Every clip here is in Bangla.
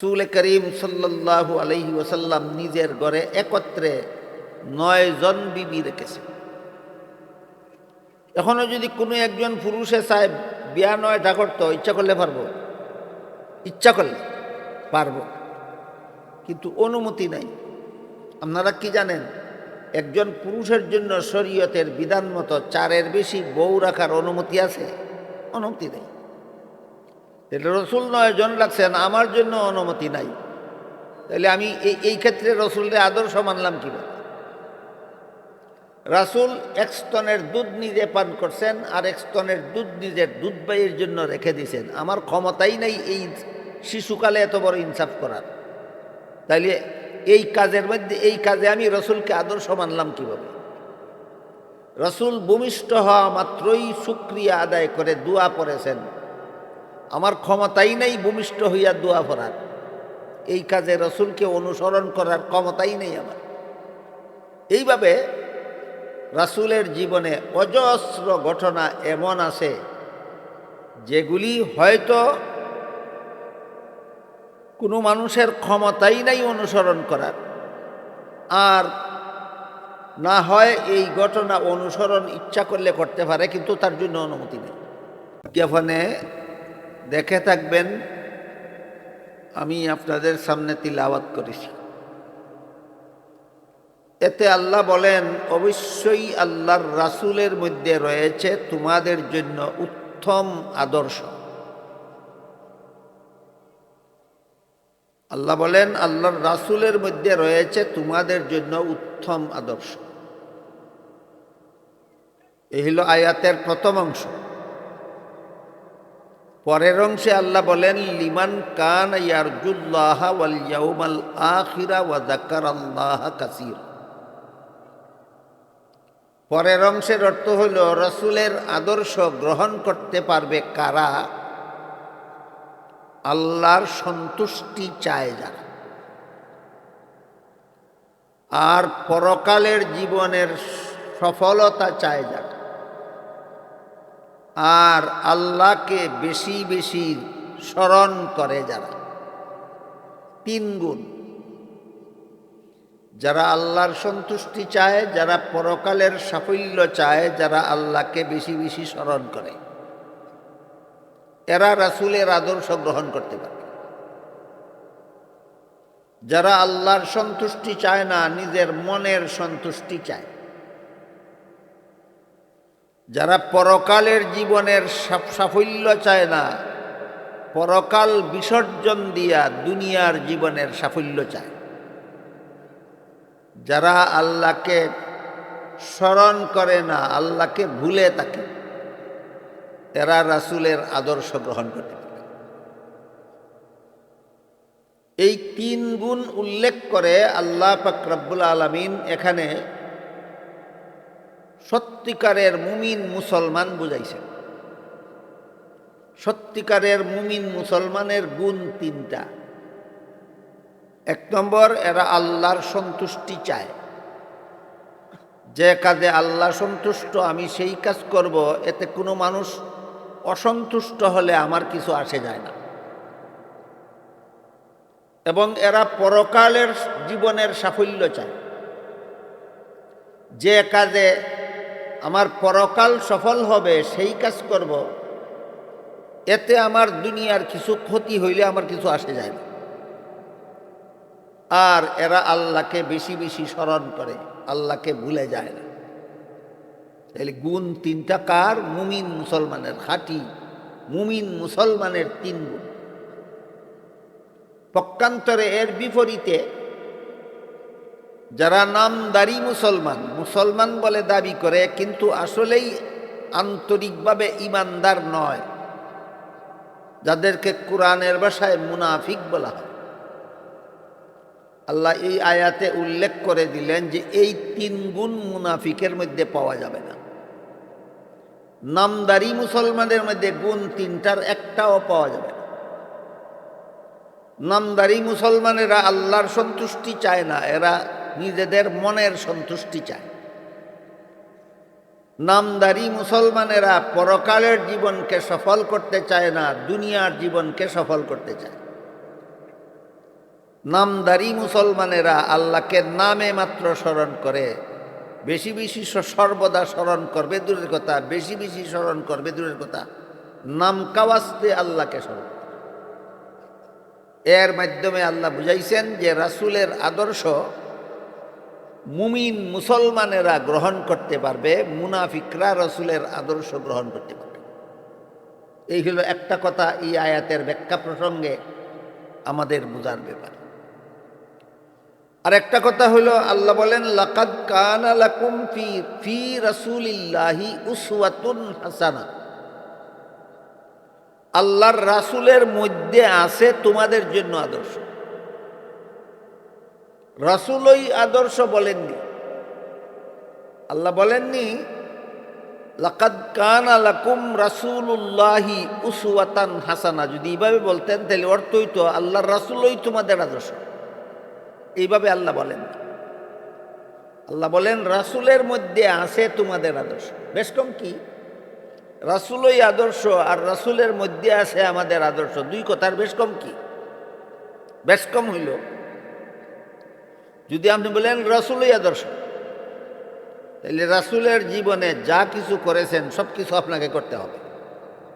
রাসূল করিম সাল্লাল্লাহু আলাইহি ওয়াসাল্লাম নিজের ঘরে একত্রে 9 জন বিবি রেখেছে। এখনো যদি কোনো একজন পুরুষে চায় বিয়া 9টা করতে, ইচ্ছা করলে পারবো, ইচ্ছা করলে পারবো, কিন্তু অনুমতি নাই। আপনারা কি জানেন, একজন পুরুষের জন্য শরীয়তের বিধান মতো 4-এর বেশি বউ রাখার অনুমতি আছে? অনুমতি নেই। রসুল 9 জন রাখছেন, আমার জন্য অনুমতি নাই, তাহলে আমি এই ক্ষেত্রে রসুলের আদর্শ মানলাম কিভাবে? রাসূল 1 স্তনের দুধ নিজে পান করছেন, আর 1 স্তনের দুধ নিজের দুধ ভাইয়ের জন্য রেখে দিয়েছেন। আমার ক্ষমতাই নাই এই শিশুকালে এত বড় ইনসাফ করার, তাইলে এই কাজে আমি রসুলকে আদর্শ মানলাম কিভাবে? রসুল ভূমিষ্ঠ হওয়া মাত্রই শুকরিয়া আদায় করে দোয়া পড়েছেন, আমার ক্ষমতাই নাই ভূমিষ্ঠ হইয়া দোয়া পড়ার। এই কাজে রসুলকে অনুসরণ করার ক্ষমতাই নেই আমার। এইভাবে রাসূলের জীবনে অজস্র ঘটনা এমন আছে যেগুলি হয়তো কোনো মানুষের ক্ষমতাই নাই অনুসরণ করার, আর না হয় এই ঘটনা অনুসরণ ইচ্ছা করলে করতে পারে, কিন্তু তার জন্য অনুমতি নেই। বিজ্ঞাপনে দেখে থাকবেন, আমি আপনাদের সামনে তিলাওয়াত করেছি। এতে আল্লাহ বলেন, অবশ্যই আল্লাহর রাসূলের মধ্যে রয়েছে তোমাদের জন্য উত্তম আদর্শ। আল্লাহ বলেন, আল্লাহর রাসূলের মধ্যে রয়েছে তোমাদের জন্য উত্তম আদর্শ। এই হলো আয়াতের প্রথম অংশ। পরের অংশে আল্লাহ বলেন, লিমান কানা ইয়ারজুল্লাহ ওয়াল ইয়াউমাল আখিরা ওয়া যাকারাল্লাহ কাসীরা। পরের অংশের অর্থ হল, রাসূলের আদর্শ গ্রহণ করতে পারবে কারা? আল্লাহর সন্তুষ্টি চায় যারা, আর পরকালের জীবনের সফলতা চায় যারা, আর আল্লাহকে বেশি বেশি স্মরণ করে যারা। 3 গুণ। যারা আল্লাহর সন্তুষ্টি চায়, যারা পরকালের সাফল্য চায়, যারা আল্লাহকে বেশি বেশি স্মরণ করে, এরা রাসূলের আদর্শ গ্রহণ করতে পারে। যারা আল্লাহর সন্তুষ্টি চায় না, নিজের মনের সন্তুষ্টি চায়, যারা পরকালের জীবনের সাফল্য চায় না, পরকাল বিসর্জন দিয়া দুনিয়ার জীবনের সাফল্য চায়, যারা আল্লাহকে স্মরণ করে না, আল্লাহকে ভুলে থাকে, এরা রাসূলের আদর্শ গ্রহণ করতে পারে। এই 3 গুণ উল্লেখ করে আল্লাহ পাক রব্বুল আলামিন এখানে সত্যিকারের মুমিন মুসলমান বুঝাইছেন। সত্যিকারের মুমিন মুসলমানের গুণ 3টা। 1 নম্বর, এরা আল্লাহর সন্তুষ্টি চায়। যে কাজে আল্লাহ সন্তুষ্ট, আমি সেই কাজ করব, এতে কোনো মানুষ অসন্তুষ্ট হলে আমার কিছু আসে যায় না। এবং এরা পরকালের জীবনের সাফল্য চায়। যে কাজে আমার পরকাল সফল হবে সেই কাজ করব, এতে আমার দুনিয়ার কিছু ক্ষতি হইলে আমার কিছু আসে যায় না। আর এরা আল্লাহকে বেশি বেশি স্মরণ করে, আল্লাহকে ভুলে যায় না। তাহলে গুণ 3টা কার? মুমিন মুসলমানের, খাঁটি মুমিন মুসলমানের 3 গুণ। পক্ষান্তরে এর বিপরীতে যারা নামদারি মুসলমান, মুসলমান বলে দাবি করে কিন্তু আসলেই আন্তরিকভাবে ইমানদার নয়, যাদেরকে কোরআনের ভাষায় মুনাফিক বলা হয়, আল্লাহ এই আয়াতে উল্লেখ করে দিলেন যে এই 3 গুণ মুনাফিকের মধ্যে পাওয়া যাবে না। নামদারি মুসলমানের মধ্যে গুণ 3টার একটাও পাওয়া যাবে না। নামদারি মুসলমানেরা আল্লাহর সন্তুষ্টি চায় না, এরা নিজেদের মনের সন্তুষ্টি চায়। নামদারি মুসলমানেরা পরকালের জীবনকে সফল করতে চায় না, দুনিয়ার জীবনকে সফল করতে চায়। নামদারি মুসলমানেরা আল্লাহকে নামে মাত্র স্মরণ করে, বেশি বেশি সর্বদা স্মরণ করবে দূরের কথা, বেশি বেশি স্মরণ করবে দূরের কথা, নাম কাওয়াস্তে আল্লাহকে স্মরণ করে। এর মাধ্যমে আল্লাহ বুঝাইছেন যে রাসূলের আদর্শ মুমিন মুসলমানেরা গ্রহণ করতে পারবে, মুনাফিকরা রাসূলের আদর্শ গ্রহণ করতে পারবে। এই হলো একটা কথা এই আয়াতের ব্যাখ্যা প্রসঙ্গে আমাদের বোঝার ব্যাপার। আর একটা কথা হলো আল্লাহ বলেন লাকাদ কানা লাকুম ফি রাসূলিল্লাহি উসওয়াতুন হাসানা, আল্লাহর রাসূলের মধ্যে আছে তোমাদের জন্য আদর্শ। রাসূলই আদর্শ বলেননি, আল্লাহ বলেননি লাকাদ কানা লাকুম রাসূলুল্লাহি উসওয়াতান হাসানা। যদি এইভাবে বলতেন তাহলে অর্থ হইতো আল্লাহর রাসূলই তোমাদের আদর্শ। এইভাবে আল্লাহ বলেন, আল্লাহ বলেন রাসূলের মধ্যে আছে তোমাদের আদর্শ। বেশ কম কি রাসূলই আদর্শ আর রাসূলের মধ্যে আছে আমাদের আদর্শ, দুই কথার বেশ কম কি? বেশ কম হইল যদি আপনি বলেন রাসূলই আদর্শ, তাহলে রাসূলের জীবনে যা কিছু করেছেন সব কিছু আপনাকে করতে হবে।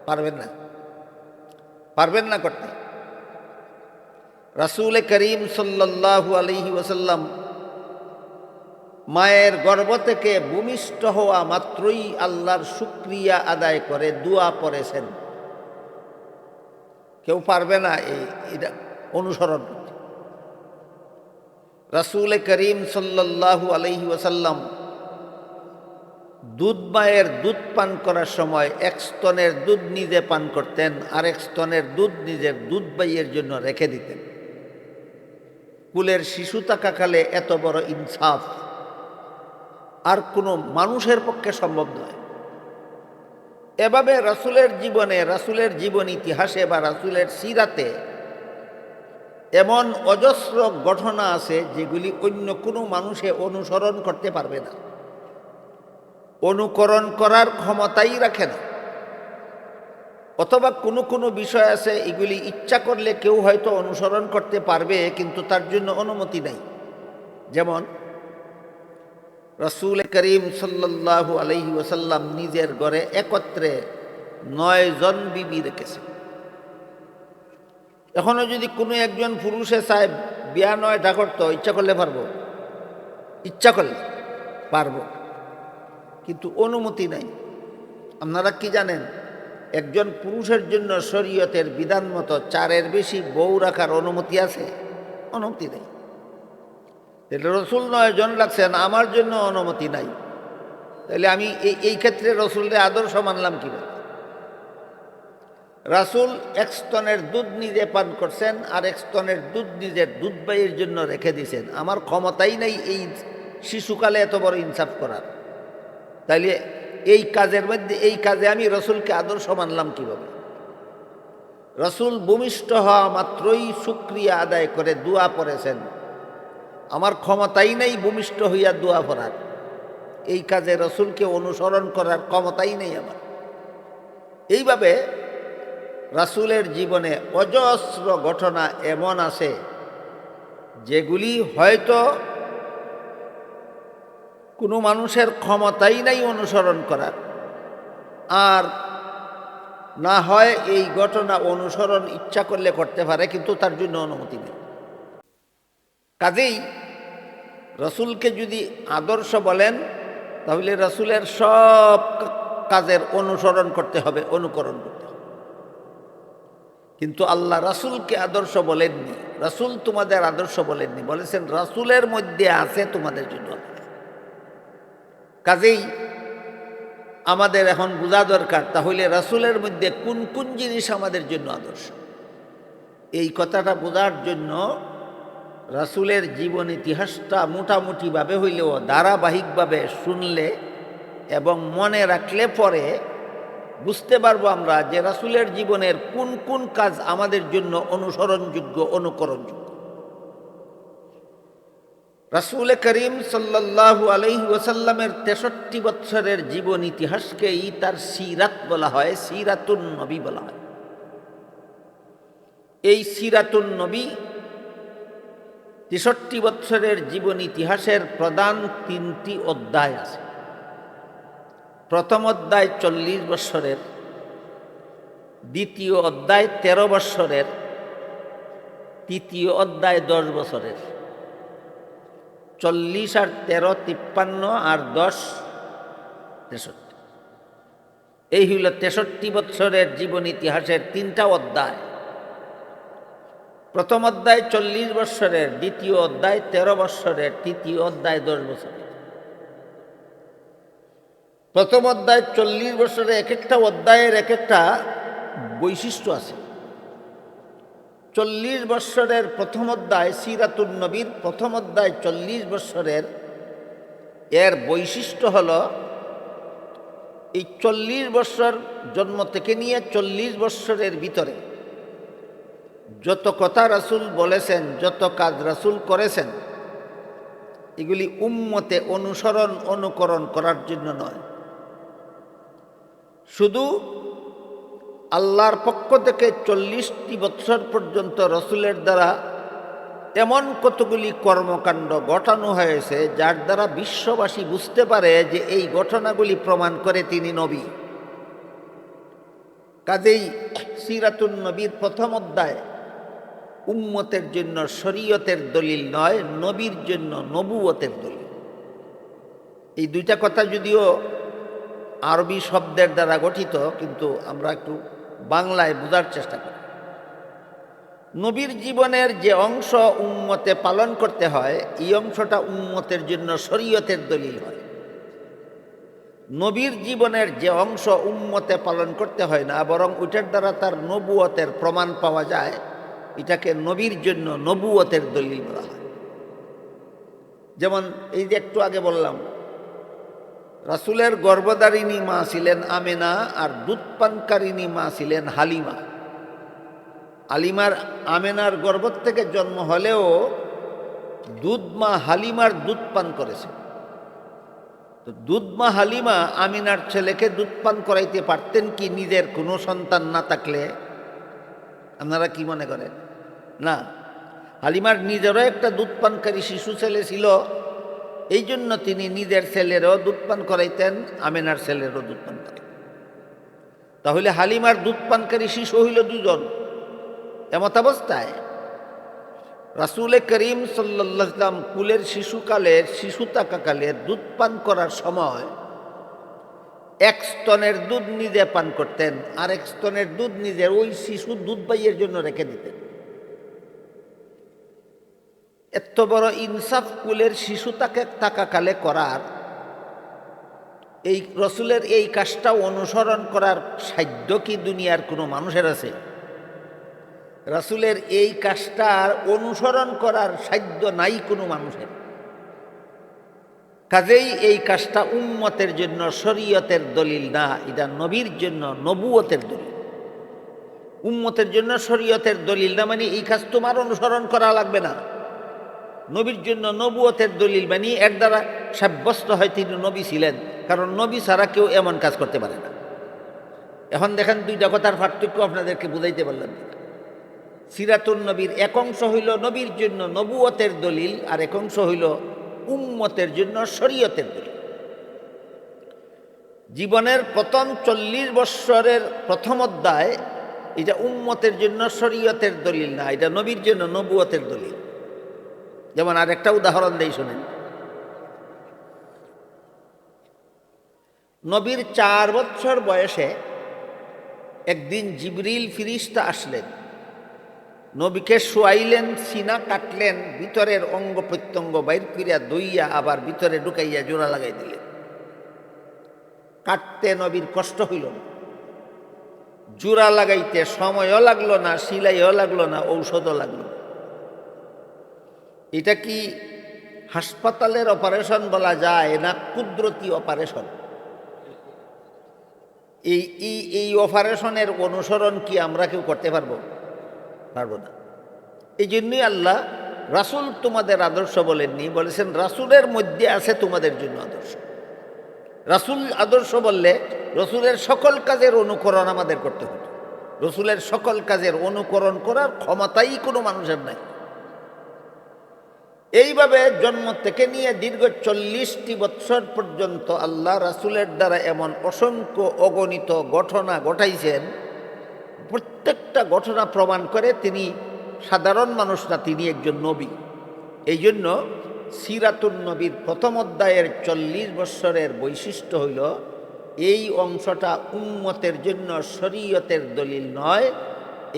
পারবেন না, পারবেন না করতে। রাসূল করিম সাল্লাল্লাহু আলাইহি ওয়াসাল্লাম মায়ের গর্ভ থেকে ভূমিষ্ঠ হওয়া মাত্রই আল্লাহর শুকরিয়া আদায় করে দোয়া পড়েছেন। কেউ পারবে না এটা অনুসরণ করতে। রাসূল করিম সাল্লাল্লাহু আলাইহি ওয়াসাল্লাম মায়ের দুধ পান করার সময় এক স্তনের দুধ নিজে পান করতেন, আর এক স্তনের দুধ নিজের দুধ ভাইয়ের জন্য রেখে দিতেন। কুলের শিশু থাকাকালে এত বড় ইনসাফ আর কোনো মানুষের পক্ষে সম্ভব নয়। এভাবে রাসূলের জীবনে, রাসূলের জীবন ইতিহাসে বা রাসূলের সিরাতে এমন অজস্র ঘটনা আছে যেগুলি অন্য কোনো মানুষে অনুসরণ করতে পারবে না, অনুকরণ করার ক্ষমতাই রাখে না। অথবা কোনো কোনো বিষয় আছে এগুলি ইচ্ছা করলে কেউ হয়তো অনুসরণ করতে পারবে, কিন্তু তার জন্য অনুমতি নাই। যেমন রাসূল করিম সাল্লাল্লাহু আলাইহি ওয়াসাল্লাম নিজের ঘরে একত্রে 9 জন বিবি রেখেছেন। এখনো যদি কোনো একজন পুরুষে চায় বিয়া 9টা করতে, ইচ্ছা করলে পারবো, ইচ্ছা করলে পারবো, কিন্তু অনুমতি নাই। আপনারা কি জানেন একজন পুরুষের জন্য শরীয়তের বিধান মতো 4-এর বেশি বউ রাখার অনুমতি আছে? অনুমতি নেই। তাহলে রাসূল 9 জন রাখছেন, আমার জন্য অনুমতি নাই, তাহলে আমি এই ক্ষেত্রে রাসূলের আদর্শ মানলাম কিভাবে? রাসূল এক স্তনের দুধ নিজে পান করছেন আর এক স্তনের দুধ নিজের দুধ ভাইয়ের জন্য রেখে দিয়েছেন। আমার ক্ষমতাই নেই এই শিশুকালে এত বড় ইনসাফ করার, তাইলে এই কাজের মধ্যে, এই কাজে আমি রাসূলকে আদর্শ মানলাম কিভাবে? রাসূল ভূমিষ্ঠ হওয়া মাত্রই শুকরিয়া আদায় করে দোয়া পড়েছেন, আমার ক্ষমতাই নেই ভূমিষ্ঠ হইয়া দোয়া পড়ার। এই কাজে রাসূলকে অনুসরণ করার ক্ষমতাই নেই আমার। এইভাবে রাসূলের জীবনে অজস্র ঘটনা এমন আছে যেগুলি হয়তো কোনো মানুষের ক্ষমতাই নাই অনুসরণ করার, আর না হয় এই ঘটনা অনুসরণ ইচ্ছা করলে করতে পারে, কিন্তু তার জন্য অনুমতি নেই। কাজেই রাসূলকে যদি আদর্শ বলেন তাহলে রাসূলের সব কাজের অনুসরণ করতে হবে, অনুকরণ করতে হবে। কিন্তু আল্লাহ রাসূলকে আদর্শ বলেননি, রাসূল তোমাদের আদর্শ বলেননি, বলেছেন রাসূলের মধ্যে আছে তোমাদের জন্য আদর্শ। কাজেই আমাদের এখন বোঝা দরকার তাহলে রাসূলের মধ্যে কোন কোন জিনিস আমাদের জন্য আদর্শ। এই কথাটা বোঝার জন্য রাসূলের জীবন ইতিহাসটা মোটামুটিভাবে হইলেও ধারাবাহিকভাবে শুনলে এবং মনে রাখলে পরে বুঝতে পারবো আমরা যে রাসূলের জীবনের কোন কোন কাজ আমাদের জন্য অনুসরণযোগ্য, অনুকরণযোগ্য। রাসূল করিম সাল্লাল্লাহু আলাইহি ওয়াসাল্লামের 63 বছরের জীবন ইতিহাসকেই তার সিরাত বলা হয়, সিরাতুন নবী বলা হয়। এই সিরাতুন নবী ৬৩ বৎসরের জীবন ইতিহাসের প্রধান ৩টি অধ্যায় আছে। প্রথম অধ্যায় ৪০ বৎসরের, দ্বিতীয় অধ্যায় ১৩ বৎসরের, তৃতীয় অধ্যায় ১০ বছরের। ৪০ আর ১৩ ৫৩ আর ১০ ৬৩। এই হইল ৬৩ বৎসরের জীবন ইতিহাসের ৩টা অধ্যায়। প্রথম অধ্যায় ৪০ বৎসরের, দ্বিতীয় অধ্যায় ১৩ বৎসরের, তৃতীয় অধ্যায় ১০ বছরের। প্রথম অধ্যায় ৪০ বৎসরে এক একটা অধ্যায়ের এক একটা বৈশিষ্ট্য আছে। ৪০ বৎসরের প্রথম অধ্যায় সিরাতুন নবীর প্রথম অধ্যায় ৪০ বৎসরের এর বৈশিষ্ট্য হল এই ৪০ বৎসর জন্ম থেকে নিয়ে ৪০ বৎসরের ভিতরে যত কথা রাসূল বলেছেন, যত কাজ রাসূল করেছেন, এগুলি উম্মতে অনুসরণ অনুকরণ করার জন্য নয়, শুধু আল্লাহর পক্ষ থেকে ৪০টি বৎসর পর্যন্ত রসুলের দ্বারা এমন কতগুলি কর্মকাণ্ড ঘটানো হয়েছে যার দ্বারা বিশ্ববাসী বুঝতে পারে যে এই ঘটনাগুলি প্রমাণ করে তিনি নবী। কাজেই সিরাতুন নবীর প্রথম অধ্যায় উম্মতের জন্য শরীয়তের দলিল নয়, নবীর জন্য নবুয়তের দলিল। এই দুইটা কথা যদিও আরবি শব্দের দ্বারা গঠিত, কিন্তু আমরা একটু বাংলায় বোঝার চেষ্টা করি। নবীর জীবনের যে অংশ উম্মতে পালন করতে হয়, এই অংশটা উম্মতের জন্য শরীয়তের দলিল হয়। নবীর জীবনের যে অংশ উম্মতে পালন করতে হয় না, বরং ওইটার দ্বারা তার নবুয়তের প্রমাণ পাওয়া যায়, এটাকে নবীর জন্য নবুয়তের দলিল বলা হয়। যেমন এই যে একটু আগে বললাম, রাসূলের গর্ভধারিণী মা ছিলেন আমেনা, আর দুধপানকারিণী মা ছিলেন হালিমা। আমেনার গর্ভ থেকে জন্ম হলেও দুধমা হালিমার দুধ পান করেছে। তো দুধমা হালিমা আমিনার ছেলেকে দুধ পান করাইতে পারতেন কি নিজের কোনো সন্তান না থাকলে? আপনারা কি মনে করেন? না, হালিমার নিজেরও একটা দুধ পানকারী শিশু ছেলে ছিল, এই জন্য তিনি নিজের ছেলেরও দুধ পান করাইতেন, আমেনার ছেলেরও দুধ পান করাইতেন। তাহলে হালিমার দুধ পানকারী শিশু হইল দুজন। এমত অবস্থায় রাসূল করিম সাল্লাল্লাহু আলাইহি ওয়াসাল্লাম কুলের শিশু থাকাকালে দুধ পান করার সময় এক স্তনের দুধ নিজে পান করতেন, আর এক স্তনের দুধ নিজের ওই শিশু দুধ বাইয়ের জন্য রেখে দিতেন। এত বড় ইনসাফ কুলের শিশু থাকাকালে করার, এই রসুলের এই কাজটা অনুসরণ করার সাধ্য কি দুনিয়ার কোনো মানুষের আছে? রাসূলের এই কাজটার অনুসরণ করার সাধ্য নাই কোনো মানুষের। কাজেই এই কাজটা উম্মতের জন্য শরীয়তের দলিল না, এটা নবীর জন্য নবুয়তের দলিল। উম্মতের জন্য শরীয়তের দলিল না মানে এই কাজ তোমার অনুসরণ করা লাগবে না। নবীর জন্য নবুয়তের দলিল মানে এর দ্বারা সাব্যস্ত হয় তিনি নবী ছিলেন, কারণ নবী ছাড়া কেউ এমন কাজ করতে পারে না। এখন দেখেন দুইটা কথার পার্থক্য আপনাদেরকে বুঝাইতে পারলাম। সিরাতুন নবীর এক অংশ হইল নবীর জন্য নবুয়তের দলিল, আর এক অংশ হইল উম্মতের জন্য শরীয়তের দলিল। জীবনের প্রথম ৪০ বৎসরের প্রথম অধ্যায় এটা উম্মতের জন্য শরীয়তের দলিল না, এটা নবীর জন্য নবুয়তের দলিল। যেমন আর একটা উদাহরণ দেই শুনেন। নবীর ৪ বৎসর বয়সে একদিন জিবরিল ফিরিস্তা আসলেন, নবীকে শোয়াইলেন, সিনা কাটলেন, ভিতরের অঙ্গ প্রত্যঙ্গ বাইর করিয়া দইয়া আবার ভিতরে ঢুকাইয়া জোড়া লাগাই দিলেন। কাটতে নবীর কষ্ট হইল না, জোড়া লাগাইতে সময়ও লাগলো না, সিলাইও লাগলো না, ঔষধও লাগলো না। এটা কি হাসপাতালের অপারেশন বলা যায় না কুদরতি অপারেশন? এই অপারেশনের অনুসরণ কি আমরা কেউ করতে পারবো না। এই জন্যই আল্লাহ রাসূল তোমাদের আদর্শ বলেননি, বলেছেন রাসূলের মধ্যে আছে তোমাদের জন্য আদর্শ। রাসূল আদর্শ বললে রসুলের সকল কাজের অনুকরণ আমাদের করতে হতো। রসুলের সকল কাজের অনুকরণ করার ক্ষমতাই কোনো মানুষের নাই। এইভাবে জন্ম থেকে নিয়ে দীর্ঘ 40টি বৎসর পর্যন্ত আল্লাহ রাসূলের দ্বারা এমন অসংখ্য অগণিত ঘটনা ঘটাইছেন, প্রত্যেকটা ঘটনা প্রমাণ করে তিনি সাধারণ মানুষ না, তিনি একজন নবী। এই জন্য সিরাতুন নবীর প্রথম অধ্যায়ের 40 বৎসরের বৈশিষ্ট্য হইল এই অংশটা উম্মতের জন্য শরীয়তের দলিল নয়,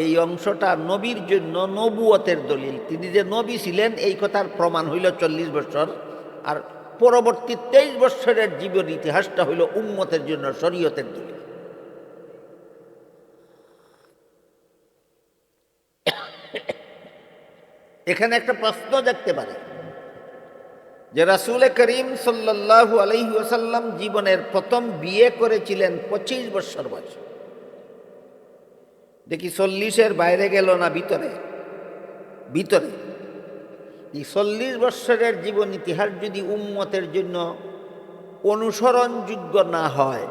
এই অংশটা নবীর জন্য নবুয়তের দলিল। তিনি যে নবী ছিলেন এই কথার প্রমাণ হইল 40 বৎসর, আর পরবর্তী 23 বৎসরের জীবন ইতিহাসটা হইল উম্মতের জন্য শরীয়তের দলিল। এখানে একটা প্রশ্ন দেখতে পারে যে রাসূল করিম সাল্লাল্লাহু আলাইহি ওয়াসাল্লাম জীবনের প্রথম বিয়ে করেছিলেন 25 বৎসর বয়সে। দেখি 40-এর বাইরে গেল না ভিতরে? ভিতরে। এই 40 বৎসরের জীবন ইতিহাস যদি উম্মতের জন্য অনুসরণযোগ্য না হয়,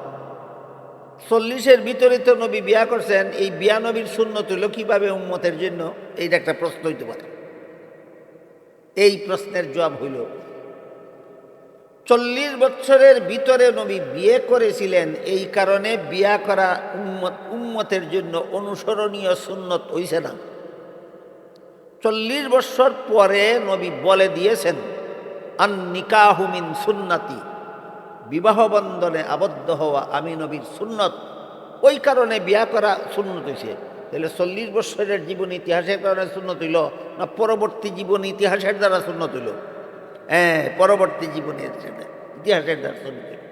40-এর ভিতরে তো নবী বিয়া করছেন, এই বিয়া নবীর সুন্নত হইল কিভাবে উম্মতের জন্য? এইটা একটা প্রশ্ন হইতে পারে। এই প্রশ্নের জবাব হইল 40 বৎসরের ভিতরে নবী বিয়ে করেছিলেন, এই কারণে বিয়া করা উম্মতের জন্য অনুসরণীয় সুন্নত হইছে না। 40 বৎসর পরে নবী বলে দিয়েছেন আন নিকাহু মিন সুন্নতি, বিবাহ বন্ধনে আবদ্ধ হওয়া আমি নবীর সুন্নত, ওই কারণে বিয়া করা সুন্নত হইছে। তাহলে 40 বৎসরের জীবন ইতিহাসের কারণে সুন্নত হইল না পরবর্তী জীবন ইতিহাসের দ্বারা সুন্নত হইল? হ্যাঁ, পরবর্তী জীবনের ইতিহাসের দ্বারা সুন্নত হইল।